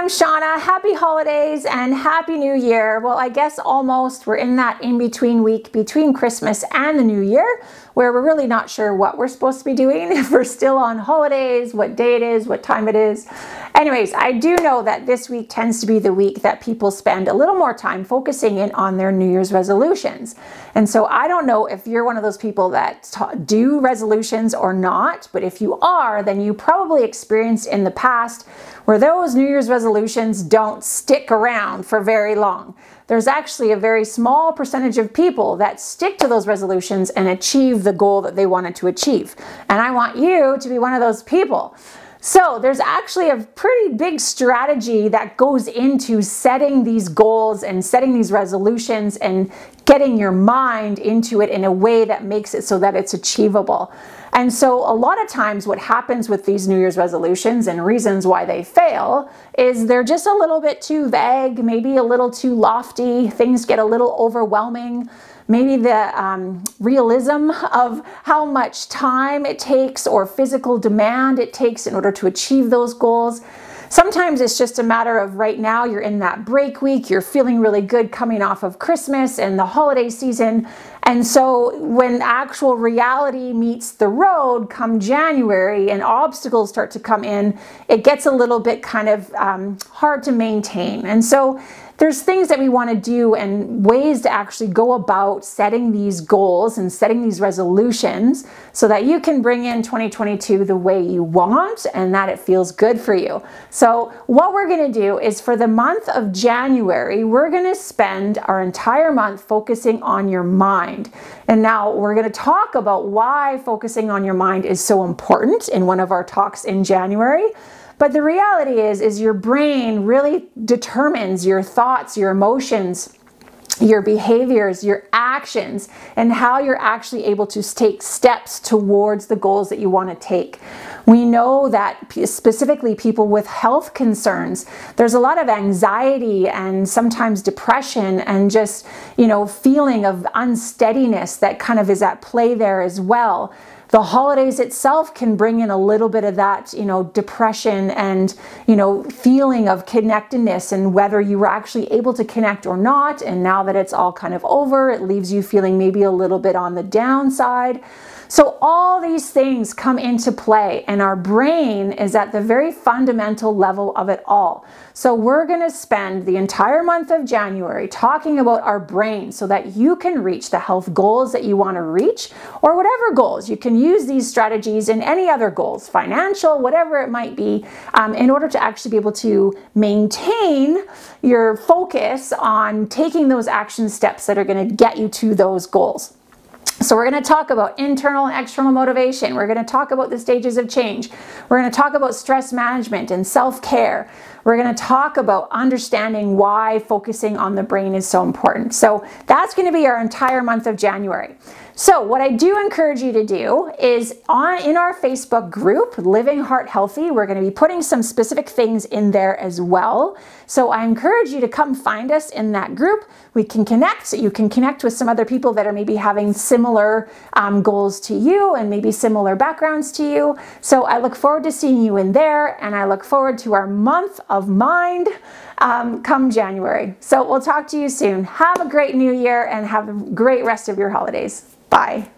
I'm Shauna. Happy holidays and Happy New Year. Well, I guess almost we're in that in-between week between Christmas and the New Year where we're really not sure what we're supposed to be doing, if we're still on holidays, what day it is, what time it is. Anyways, I do know that this week tends to be the week that people spend a little more time focusing in on their New Year's resolutions. And so I don't know if you're one of those people that do resolutions or not, but if you are, then you probably experienced in the past where those New Year's resolutions don't stick around for very long. There's actually a very small percentage of people that stick to those resolutions and achieve the goal that they wanted to achieve. And I want you to be one of those people. So there's actually a pretty big strategy that goes into setting these goals and setting these resolutions and getting your mind into it in a way that makes it so that it's achievable. And so a lot of times what happens with these New Year's resolutions and reasons why they fail is they're just a little bit too vague, maybe a little too lofty, things get a little overwhelming. Maybe the realism of how much time it takes or physical demand it takes in order to achieve those goals. Sometimes it's just a matter of right now you're in that break week, you're feeling really good coming off of Christmas and the holiday season. And so when actual reality meets the road come January and obstacles start to come in, it gets a little bit kind of hard to maintain. And so there's things that we want to do and ways to actually go about setting these goals and setting these resolutions so that you can bring in 2022 the way you want and that it feels good for you. So what we're going to do is for the month of January, we're going to spend our entire month focusing on your mind. And now we're going to talk about why focusing on your mind is so important in one of our talks in January. But the reality is your brain really determines your thoughts, your emotions, your behaviors, your actions, and how you're actually able to take steps towards the goals that you want to take. We know that specifically people with health concerns, there's a lot of anxiety and sometimes depression and just, feeling of unsteadiness that kind of is at play there as well. The holidays itself can bring in a little bit of that, depression and, feeling of connectedness and whether you were actually able to connect or not. And now that it's all kind of over, it leaves you feeling maybe a little bit on the downside. So all these things come into play and our brain is at the very fundamental level of it all. So we're going to spend the entire month of January talking about our brain so that you can reach the health goals that you want to reach or whatever goals. You can use these strategies in any other goals, financial, whatever it might be, in order to actually be able to maintain your focus on taking those action steps that are going to get you to those goals. So we're going to talk about internal and external motivation. We're going to talk about the stages of change. We're going to talk about stress management and self-care. We're going to talk about understanding why focusing on the brain is so important. So that's going to be our entire month of January. So what I do encourage you to do is in our Facebook group, Living Heart Healthy, we're going to be putting some specific things in there as well. So I encourage you to come find us in that group. We can connect. You can connect with some other people that are maybe having similar goals to you and maybe similar backgrounds to you. So I look forward to seeing you in there and I look forward to our month of mind come January. So we'll talk to you soon. Have a great new year and have a great rest of your holidays. Bye.